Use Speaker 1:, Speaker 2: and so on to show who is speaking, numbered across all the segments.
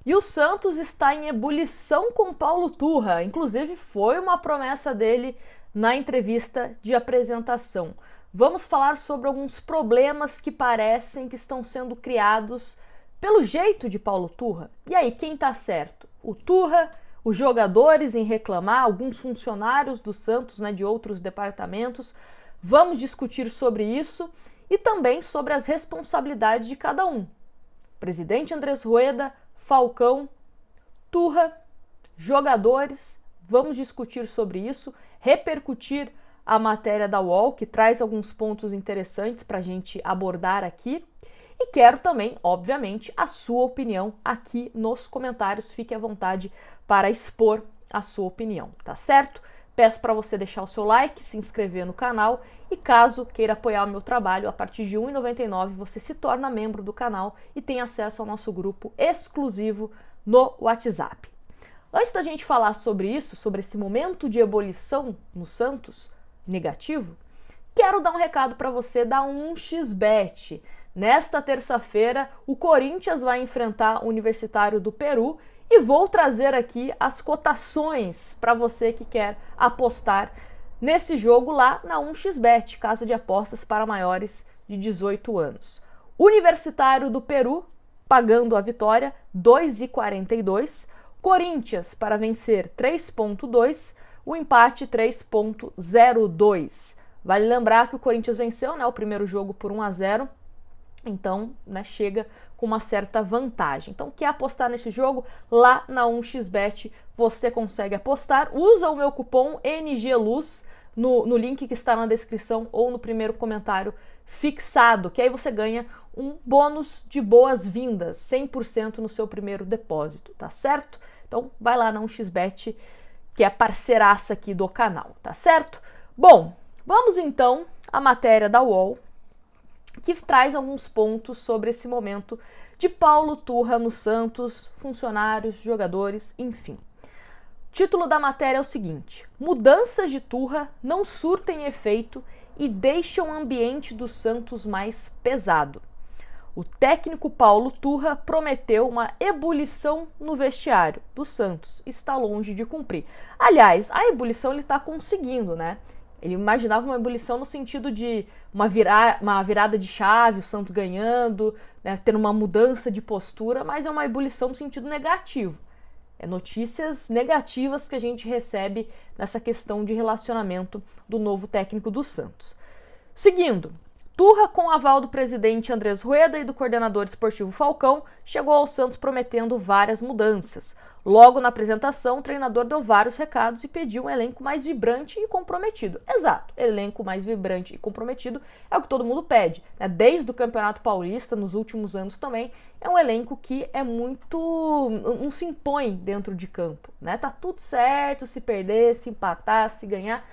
Speaker 1: E o Santos está em ebulição com Paulo Turra, inclusive foi uma promessa dele na entrevista de apresentação. Vamos falar sobre alguns problemas que parecem que estão sendo criados pelo jeito de Paulo Turra. E aí, quem está certo? O Turra, os jogadores em reclamar, alguns funcionários do Santos, de outros departamentos? Vamos discutir sobre isso e também sobre as responsabilidades de cada um. Presidente Andrés Rueda, Falcão, Turra, jogadores, vamos discutir sobre isso, repercutir a matéria da UOL, que traz alguns pontos interessantes para a gente abordar aqui. E quero também, obviamente, a sua opinião aqui nos comentários. Fique à vontade para expor a sua opinião, tá certo? Peço para você deixar o seu like, se inscrever no canal e caso queira apoiar o meu trabalho, a partir de R$ 1,99 você se torna membro do canal e tem acesso ao nosso grupo exclusivo no WhatsApp. Antes da gente falar sobre isso, sobre esse momento de ebulição no Santos, negativo, quero dar um recado para você da 1xBet. Nesta terça-feira, o Corinthians vai enfrentar o Universitário do Peru e vou trazer aqui as cotações para você que quer apostar nesse jogo lá na 1xBet, casa de apostas para maiores de 18 anos. Universitário do Peru, pagando a vitória, 2,42. Corinthians para vencer, 3,2. O empate, 3,02. Vale lembrar que o Corinthians venceu, o primeiro jogo por 1-0. Então, chega com uma certa vantagem. Então, quer apostar nesse jogo? Lá na 1xBet você consegue apostar. Usa o meu cupom NGLUZ no link que está na descrição ou no primeiro comentário fixado, que aí você ganha um bônus de boas-vindas, 100% no seu primeiro depósito, tá certo? Então, vai lá na 1xBet, que é parceiraça aqui do canal, tá certo? Bom, vamos então à matéria da UOL, que traz alguns pontos sobre esse momento de Paulo Turra no Santos, funcionários, jogadores, enfim. O título da matéria é o seguinte: mudanças de Turra não surtem efeito e deixam o ambiente do Santos mais pesado. O técnico Paulo Turra prometeu uma ebulição no vestiário do Santos. Está longe de cumprir. Aliás, a ebulição ele está conseguindo, Ele imaginava uma ebulição no sentido de uma virada de chave, o Santos ganhando, tendo uma mudança de postura, mas é uma ebulição no sentido negativo. É notícias negativas que a gente recebe nessa questão de relacionamento do novo técnico do Santos. Seguindo, Turra, com o aval do presidente Andrés Rueda e do coordenador esportivo Falcão, chegou ao Santos prometendo várias mudanças. Logo na apresentação, o treinador deu vários recados e pediu um elenco mais vibrante e comprometido. Exato, elenco mais vibrante e comprometido é o que todo mundo pede. Desde o Campeonato Paulista, nos últimos anos também, é um elenco que é muito... não se impõe dentro de campo. Tá tudo certo, se perder, se empatar, se ganhar...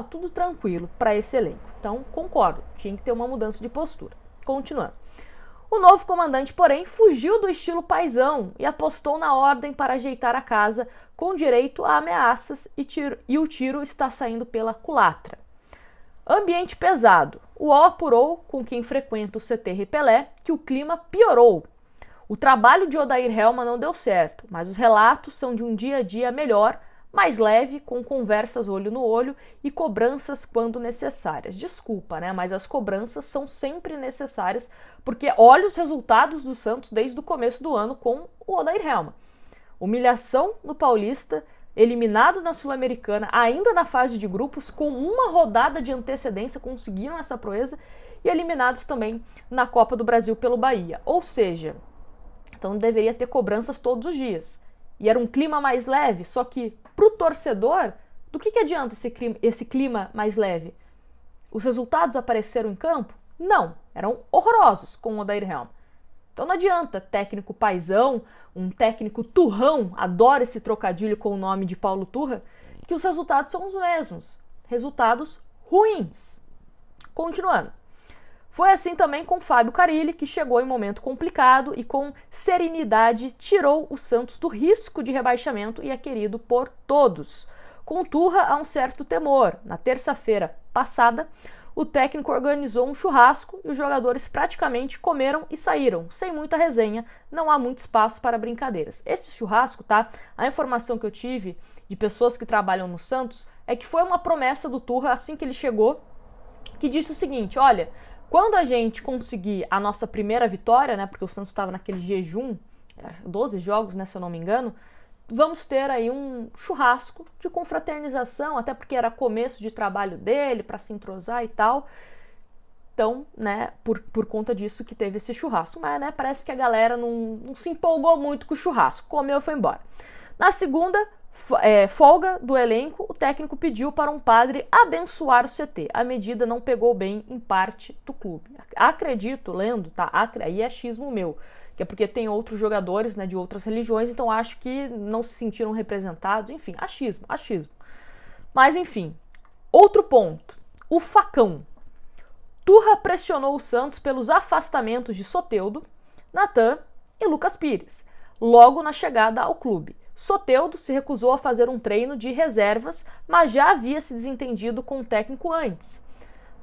Speaker 1: tudo tranquilo para esse elenco. Então, concordo, tinha que ter uma mudança de postura. Continuando. O novo comandante, porém, fugiu do estilo paizão e apostou na ordem para ajeitar a casa, com direito a ameaças e o tiro está saindo pela culatra. Ambiente pesado. O UOL apurou, com quem frequenta o CT Repelé, que o clima piorou. O trabalho de Odair Hellmann não deu certo, mas os relatos são de um dia a dia melhor, mais leve, com conversas olho no olho e cobranças quando necessárias. Desculpa, mas as cobranças são sempre necessárias, porque olha os resultados do Santos desde o começo do ano com o Odair Hellmann. Humilhação no Paulista, eliminado na Sul-Americana, ainda na fase de grupos, com uma rodada de antecedência, conseguiram essa proeza, e eliminados também na Copa do Brasil pelo Bahia. Ou seja, então deveria ter cobranças todos os dias. E era um clima mais leve, só que para o torcedor, do que adianta esse clima mais leve? Os resultados apareceram em campo? Não, eram horrorosos com o Odair Hellmann. Então não adianta técnico paizão, um técnico turrão, adoro esse trocadilho com o nome de Paulo Turra, que os resultados são os mesmos, resultados ruins. Continuando. Foi assim também com Fábio Carille, que chegou em momento complicado e com serenidade tirou o Santos do risco de rebaixamento e é querido por todos. Com Turra há um certo temor. Na terça-feira passada, o técnico organizou um churrasco e os jogadores praticamente comeram e saíram, sem muita resenha, não há muito espaço para brincadeiras. Esse churrasco, tá? A informação que eu tive de pessoas que trabalham no Santos é que foi uma promessa do Turra assim que ele chegou, que disse o seguinte: olha, quando a gente conseguir a nossa primeira vitória, né, porque o Santos estava naquele jejum, 12 jogos, né, se eu não me engano, vamos ter aí um churrasco de confraternização, até porque era começo de trabalho dele, para se entrosar e tal. Então, né, por conta disso que teve esse churrasco. Mas, né, parece que a galera não se empolgou muito com o churrasco, comeu e foi embora. Na segunda folga do elenco, o técnico pediu para um padre abençoar o CT. A medida não pegou bem em parte do clube. Acredito, lendo, tá? Aí é achismo meu, que é porque tem outros jogadores, né, de outras religiões, então acho que não se sentiram representados, enfim, achismo. Mas enfim, outro ponto, o facão. Turra pressionou o Santos pelos afastamentos de Soteldo, Natan e Lucas Pires, logo na chegada ao clube. Soteldo se recusou a fazer um treino de reservas, mas já havia se desentendido com o técnico antes.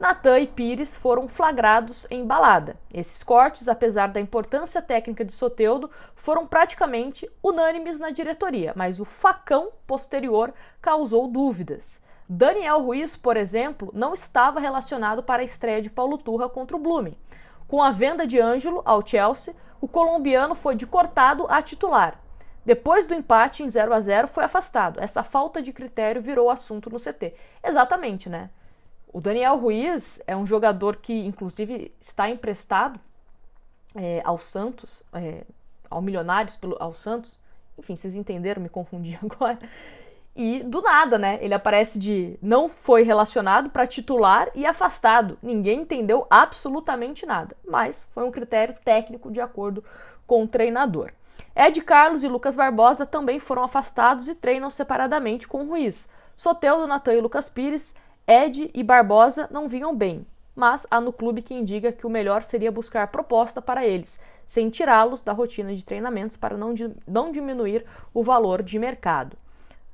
Speaker 1: Natan e Pires foram flagrados em balada. Esses cortes, apesar da importância técnica de Soteldo, foram praticamente unânimes na diretoria, mas o facão posterior causou dúvidas. Daniel Ruiz, por exemplo, não estava relacionado para a estreia de Paulo Turra contra o Blooming. Com a venda de Ângelo ao Chelsea, o colombiano foi de cortado a titular. Depois do empate em 0-0, foi afastado. Essa falta de critério virou assunto no CT. Exatamente, né? O Daniel Ruiz é um jogador que, inclusive, está emprestado ao Santos, ao Milionários, ao Santos. Enfim, vocês entenderam, me confundi agora. E do nada, né? Ele aparece de não foi relacionado para titular e afastado. Ninguém entendeu absolutamente nada, mas foi um critério técnico de acordo com o treinador. Ed Carlos e Lucas Barbosa também foram afastados e treinam separadamente com o Ruiz. Soteldo, Natan e Lucas Pires, Ed e Barbosa não vinham bem, mas há no clube quem diga que o melhor seria buscar proposta para eles, sem tirá-los da rotina de treinamentos para não diminuir o valor de mercado.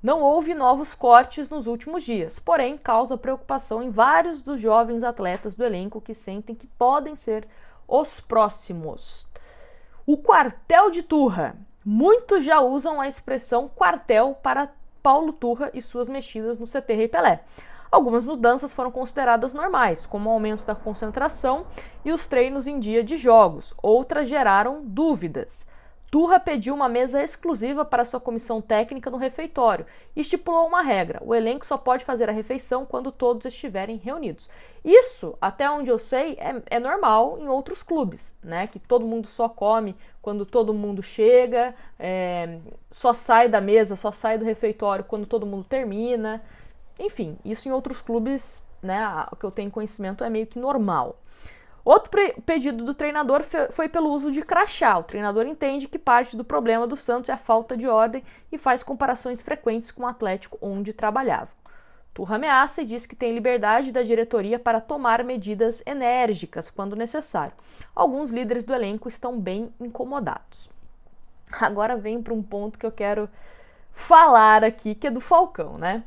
Speaker 1: Não houve novos cortes nos últimos dias, porém causa preocupação em vários dos jovens atletas do elenco que sentem que podem ser os próximos. O quartel de Turra. Muitos já usam a expressão quartel para Paulo Turra e suas mexidas no CT Rei Pelé. Algumas mudanças foram consideradas normais, como o aumento da concentração e os treinos em dia de jogos. Outras geraram dúvidas. Turra pediu uma mesa exclusiva para sua comissão técnica no refeitório e estipulou uma regra: o elenco só pode fazer a refeição quando todos estiverem reunidos. Isso, até onde eu sei, é normal em outros clubes, né? Que todo mundo só come quando todo mundo chega, só sai da mesa, só sai do refeitório quando todo mundo termina. Enfim, isso em outros clubes, né, o que eu tenho conhecimento é meio que normal. Outro pedido do treinador foi pelo uso de crachá. O treinador entende que parte do problema do Santos é a falta de ordem e faz comparações frequentes com o Atlético onde trabalhava. Turra ameaça e diz que tem liberdade da diretoria para tomar medidas enérgicas quando necessário. Alguns líderes do elenco estão bem incomodados. Agora vem para um ponto que eu quero falar aqui, que é do Falcão, né?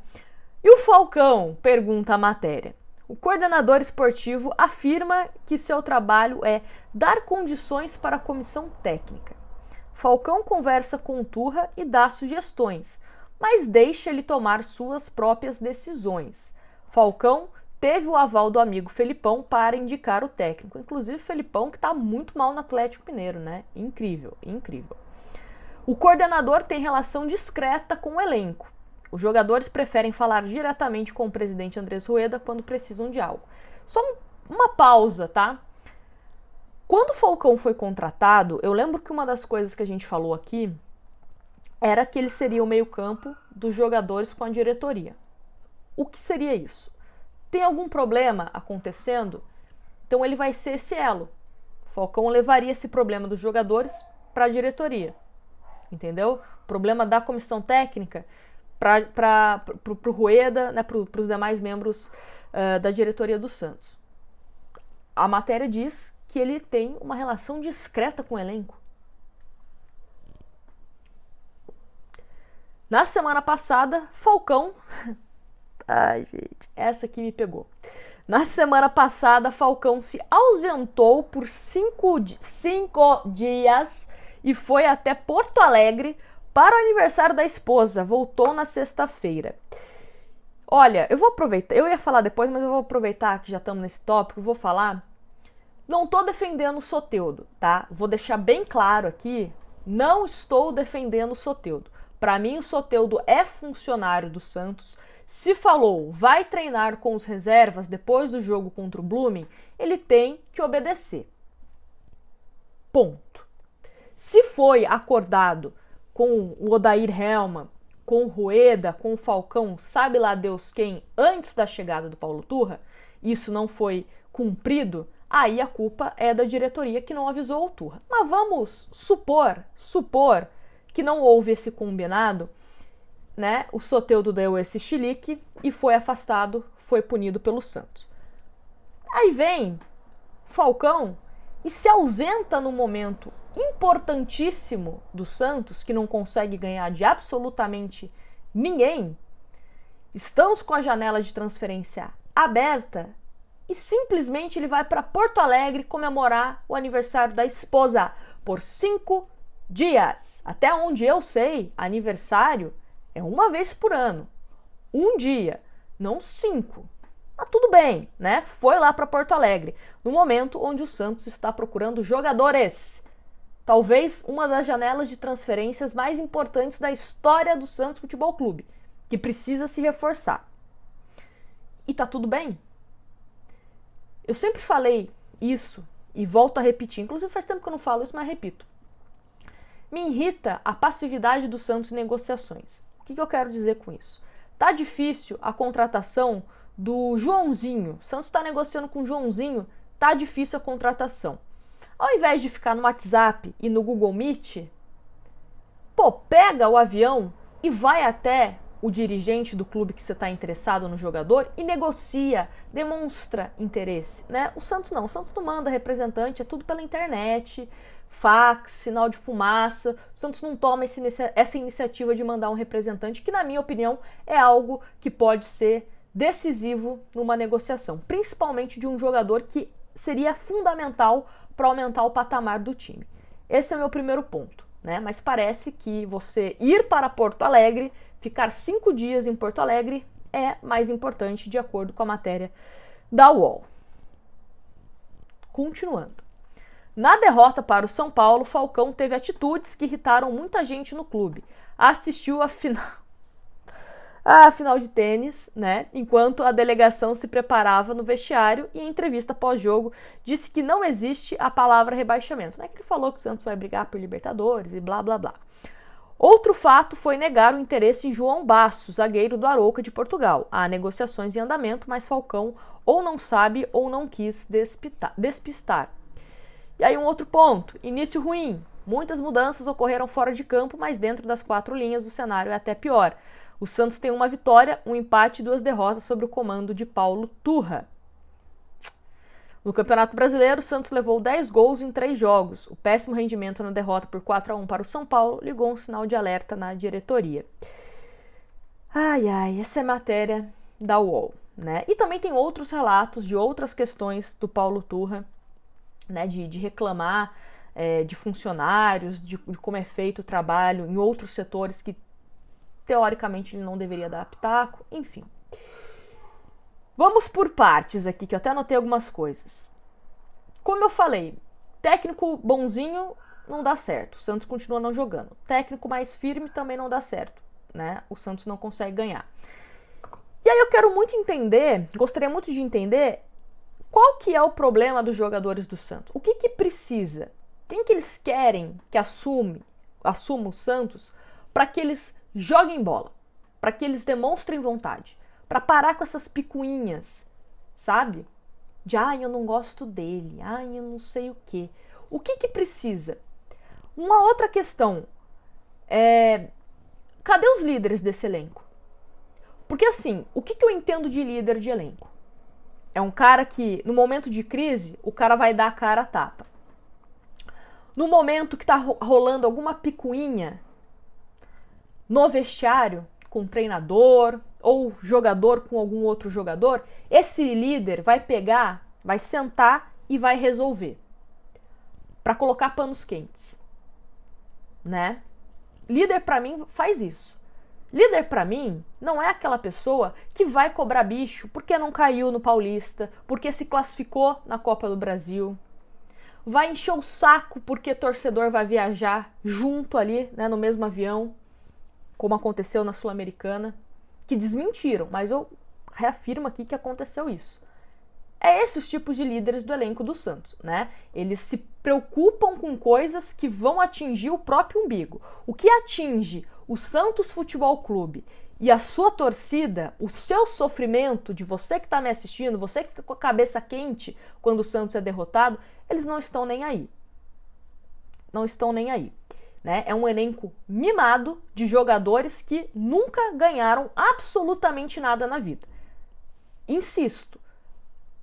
Speaker 1: E o Falcão, pergunta a matéria. O coordenador esportivo afirma que seu trabalho é dar condições para a comissão técnica. Falcão conversa com o Turra e dá sugestões, mas deixa ele tomar suas próprias decisões. Falcão teve o aval do amigo Felipão para indicar o técnico. Inclusive Felipão que está muito mal no Atlético Mineiro, né? Incrível, incrível. O coordenador tem relação discreta com o elenco. Os jogadores preferem falar diretamente com o presidente Andrés Rueda quando precisam de algo. Só uma pausa, tá? Quando o Falcão foi contratado, eu lembro que uma das coisas que a gente falou aqui era que ele seria o meio-campo dos jogadores com a diretoria. O que seria isso? Tem algum problema acontecendo? Então ele vai ser esse elo. O Falcão levaria esse problema dos jogadores para a diretoria. Entendeu? O problema da comissão técnica para o Rueda, né, para os demais membros da diretoria do Santos. A matéria diz que ele tem uma relação discreta com o elenco. Na semana passada, Falcão... Ai, gente, essa aqui me pegou. Na semana passada, Falcão se ausentou por 5 dias e foi até Porto Alegre para o aniversário da esposa. Voltou na sexta-feira. Olha, eu vou aproveitar, eu ia falar depois, mas eu vou aproveitar que já estamos nesse tópico e vou falar. Não estou defendendo o Soteldo, tá? Vou deixar bem claro aqui, não estou defendendo o Soteldo. Para mim, o Soteldo é funcionário do Santos. Se falou, vai treinar com os reservas depois do jogo contra o Blooming, ele tem que obedecer. Ponto. Se foi acordado com o Odair Hellmann, com o Rueda, com o Falcão, sabe lá Deus quem, antes da chegada do Paulo Turra, isso não foi cumprido, aí a culpa é da diretoria que não avisou o Turra. Mas vamos supor que não houve esse combinado, né? O Soteldo deu esse chilique e foi afastado, foi punido pelo Santos. Aí vem Falcão e se ausenta no momento importantíssimo do Santos, que não consegue ganhar de absolutamente ninguém. Estamos com a janela de transferência aberta e simplesmente ele vai para Porto Alegre comemorar o aniversário da esposa por 5 dias. Até onde eu sei, aniversário é uma vez por ano. Um dia, não 5. Mas tudo bem, né? Foi lá para Porto Alegre, no momento onde o Santos está procurando jogadores. Talvez uma das janelas de transferências mais importantes da história do Santos Futebol Clube, que precisa se reforçar. E tá tudo bem. Eu sempre falei isso e volto a repetir. Inclusive faz tempo que eu não falo isso, mas repito. Me irrita a passividade do Santos em negociações. O que eu quero dizer com isso? Tá difícil a contratação do Joãozinho. O Santos está negociando com o Joãozinho, tá difícil a contratação. Ao invés de ficar no WhatsApp e no Google Meet, pega o avião e vai até o dirigente do clube que você está interessado no jogador e negocia, demonstra interesse, né? O Santos não manda representante, é tudo pela internet, fax, sinal de fumaça. O Santos não toma essa iniciativa de mandar um representante, que na minha opinião é algo que pode ser decisivo numa negociação, principalmente de um jogador que seria fundamental para aumentar o patamar do time. Esse é o meu primeiro ponto, né? Mas parece que você ir para Porto Alegre, ficar 5 dias em Porto Alegre é mais importante, de acordo com a matéria da UOL. Continuando. Na derrota para o São Paulo, Falcão teve atitudes que irritaram muita gente no clube. Assistiu a final de tênis, né? Enquanto a delegação se preparava no vestiário, e em entrevista pós-jogo disse que não existe a palavra rebaixamento. Não é que ele falou que o Santos vai brigar por Libertadores e blá blá blá. Outro fato foi negar o interesse em João Basso, zagueiro do Arouca de Portugal. Há negociações em andamento, mas Falcão ou não sabe ou não quis despistar. E aí um outro ponto, início ruim. Muitas mudanças ocorreram fora de campo, mas dentro das 4 linhas o cenário é até pior. O Santos tem uma vitória, um empate e 2 derrotas sob o comando de Paulo Turra. No Campeonato Brasileiro, o Santos levou 10 gols em 3 jogos. O péssimo rendimento na derrota por 4-1 para o São Paulo ligou um sinal de alerta na diretoria. Essa é a matéria da UOL, né? E também tem outros relatos de outras questões do Paulo Turra, né? De reclamar de funcionários, de como é feito o trabalho em outros setores que teoricamente ele não deveria dar pitaco, enfim. Vamos por partes aqui, que eu até anotei algumas coisas. Como eu falei, técnico bonzinho não dá certo, o Santos continua não jogando. Técnico mais firme também não dá certo, né? O Santos não consegue ganhar. E aí eu quero muito entender, gostaria muito de entender qual que é o problema dos jogadores do Santos. O que precisa? Quem que eles querem que assuma o Santos para que eles joguem bola, para que eles demonstrem vontade, para parar com essas picuinhas, sabe? De, eu não gosto dele, eu não sei o quê. O que precisa? Uma outra questão cadê os líderes desse elenco? Porque assim, o que eu entendo de líder de elenco? É um cara que, no momento de crise, o cara vai dar a cara a tapa. No momento que tá rolando alguma picuinha no vestiário, com o treinador ou jogador com algum outro jogador, esse líder vai pegar, vai sentar e vai resolver. Para colocar panos quentes, né? Líder para mim faz isso. Líder para mim não é aquela pessoa que vai cobrar bicho porque não caiu no Paulista, porque se classificou na Copa do Brasil. Vai encher o saco porque torcedor vai viajar junto ali, né, no mesmo avião, como aconteceu na Sul-Americana, que desmentiram, mas eu reafirmo aqui que aconteceu isso. É esses os tipos de líderes do elenco do Santos, né? Eles se preocupam com coisas que vão atingir o próprio umbigo. O que atinge o Santos Futebol Clube e a sua torcida, o seu sofrimento de você que está me assistindo, você que fica com a cabeça quente quando o Santos é derrotado, eles não estão nem aí. Não estão nem aí. Né? É um elenco mimado de jogadores que nunca ganharam absolutamente nada na vida. Insisto,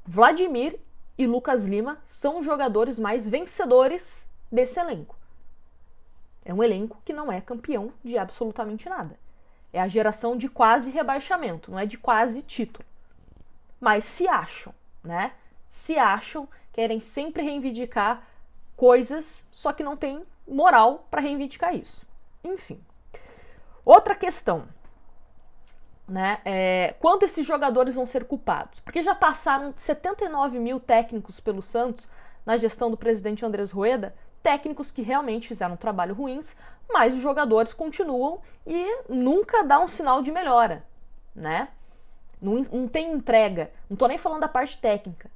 Speaker 1: Vladimir e Lucas Lima são os jogadores mais vencedores desse elenco. É um elenco que não é campeão de absolutamente nada. É a geração de quase rebaixamento, não é de quase título. Mas se acham, né? Se acham, querem sempre reivindicar coisas, só que não tem moral para reivindicar isso. Enfim. Outra questão, né? Quando esses jogadores vão ser culpados? Porque já passaram 79 mil técnicos pelo Santos na gestão do presidente Andrés Rueda, técnicos que realmente fizeram um trabalho ruins, mas os jogadores continuam e nunca dá um sinal de melhora, né? Não tem entrega. Não tô nem falando da parte técnica,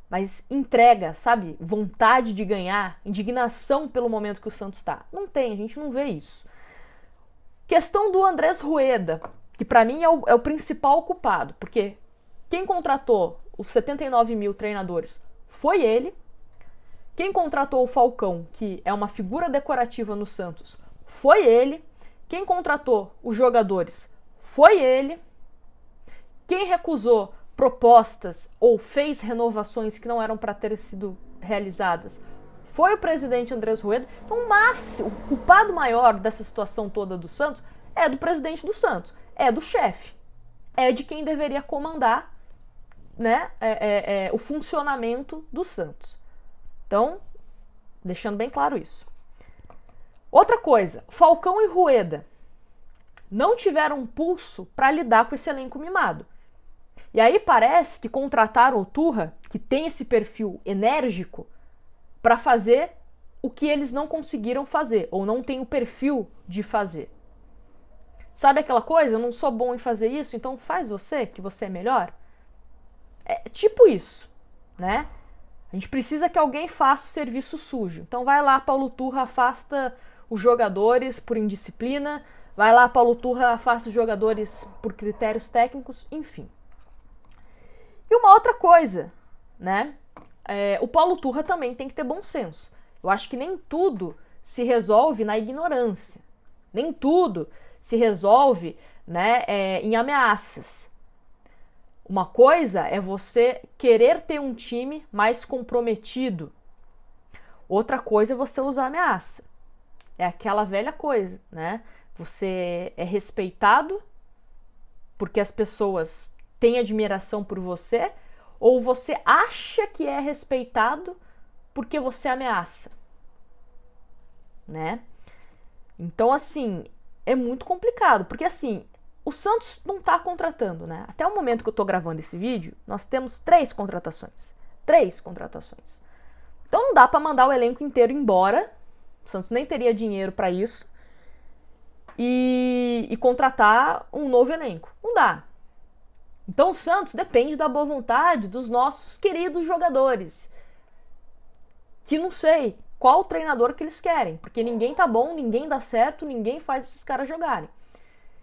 Speaker 1: mas entrega, sabe? Vontade de ganhar, indignação pelo momento que o Santos está. Não tem, a gente não vê isso. Questão do Andrés Rueda, que para mim é o principal culpado, porque quem contratou os 79 mil treinadores foi ele. Quem contratou o Falcão, que é uma figura decorativa no Santos, foi ele. Quem contratou os jogadores foi ele. Quem recusou propostas ou fez renovações que não eram para ter sido realizadas foi o presidente Andrés Rueda. Então, o culpado maior dessa situação toda do Santos é do presidente do Santos, é do chefe, é de quem deveria comandar, né, o funcionamento do Santos. Então, deixando bem claro isso. Outra coisa, Falcão e Rueda não tiveram um pulso para lidar com esse elenco mimado. E aí parece que contrataram o Turra, que tem esse perfil enérgico, para fazer o que eles não conseguiram fazer, ou não tem o perfil de fazer. Sabe aquela coisa? Eu não sou bom em fazer isso, então faz você, que você é melhor? É tipo isso, né? A gente precisa que alguém faça o serviço sujo. Então vai lá, Paulo Turra, afasta os jogadores por indisciplina. Vai lá, Paulo Turra, afasta os jogadores por critérios técnicos, enfim. E uma outra coisa, né? O Paulo Turra também tem que ter bom senso. Eu acho que nem tudo se resolve na ignorância. Nem tudo se resolve, né, em ameaças. Uma coisa é você querer ter um time mais comprometido. Outra coisa é você usar ameaça. É aquela velha coisa, né? Você é respeitado porque as pessoas têm admiração por você, ou você acha que é respeitado porque você ameaça, né? Então, assim, é muito complicado, porque assim, o Santos não tá contratando, né? Até o momento que eu tô gravando esse vídeo, nós temos 3 contratações. 3 contratações. Então não dá pra mandar o elenco inteiro embora. O Santos nem teria dinheiro pra isso. E contratar um novo elenco. Não dá. Então o Santos depende da boa vontade dos nossos queridos jogadores. Que não sei qual treinador que eles querem. Porque ninguém tá bom, ninguém dá certo, ninguém faz esses caras jogarem.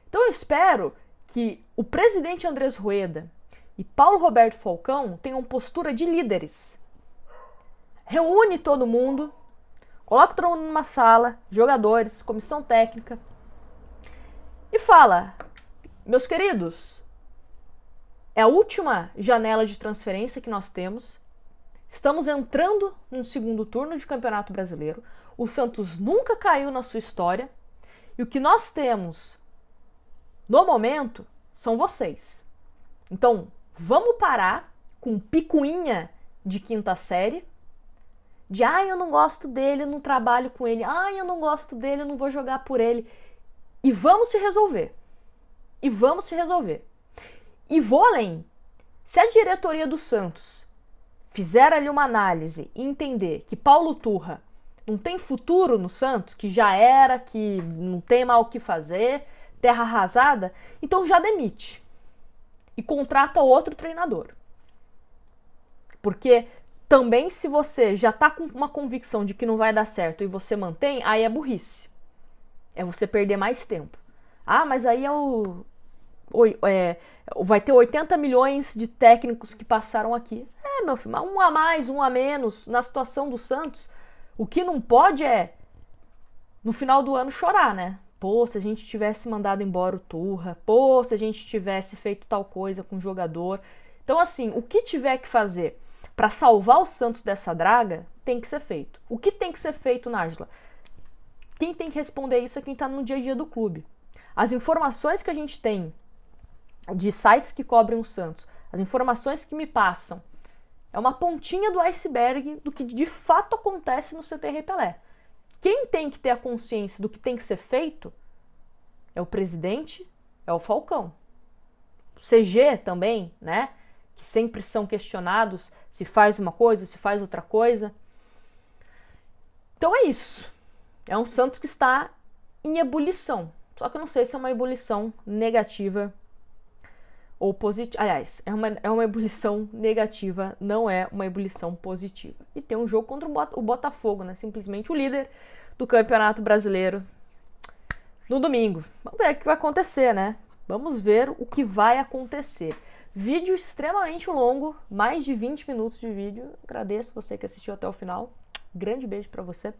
Speaker 1: Então eu espero que o presidente Andrés Rueda e Paulo Roberto Falcão tenham postura de líderes. Reúne todo mundo, coloca todo mundo numa sala, jogadores, comissão técnica, e fala: meus queridos, é a última janela de transferência que nós temos, estamos entrando num segundo turno de Campeonato Brasileiro, o Santos nunca caiu na sua história, e o que nós temos no momento são vocês. Então, vamos parar com picuinha de quinta série, de eu não gosto dele, eu não trabalho com ele, eu não gosto dele, eu não vou jogar por ele. E vamos se resolver. E vamos se resolver. E vou além. Se a diretoria do Santos fizer ali uma análise e entender que Paulo Turra não tem futuro no Santos, que já era, que não tem mais o que fazer, terra arrasada, então já demite. E contrata outro treinador. Porque também se você já tá com uma convicção de que não vai dar certo e você mantém, aí é burrice. É você perder mais tempo. Mas aí vai ter 80 milhões de técnicos que passaram aqui. Meu filho, um a mais, um a menos, na situação do Santos, o que não pode é, no final do ano, chorar, né? Pô, se a gente tivesse mandado embora o Turra, pô, se a gente tivesse feito tal coisa com o jogador. Então, assim, o que tiver que fazer para salvar o Santos dessa draga, tem que ser feito. O que tem que ser feito, Nájila? Quem tem que responder isso é quem tá no dia a dia do clube. As informações que a gente tem de sites que cobrem o Santos, as informações que me passam, é uma pontinha do iceberg do que de fato acontece no CT Rei Pelé. Quem tem que ter a consciência do que tem que ser feito é o presidente, é o Falcão. O CG também, né? Que sempre são questionados se faz uma coisa, se faz outra coisa. Então é isso. É um Santos que está em ebulição. Só que eu não sei se é uma ebulição negativa ou positiva. Aliás, é uma ebulição negativa, não é uma ebulição positiva. E tem um jogo contra o Botafogo, né? Simplesmente o líder do Campeonato Brasileiro no domingo. Vamos ver o que vai acontecer, né? Vamos ver o que vai acontecer. Vídeo extremamente longo, mais de 20 minutos de vídeo. Agradeço você que assistiu até o final. Grande beijo pra você.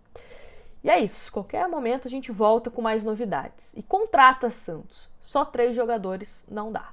Speaker 1: E é isso. Qualquer momento a gente volta com mais novidades. E contrata Santos. Só 3 jogadores não dá.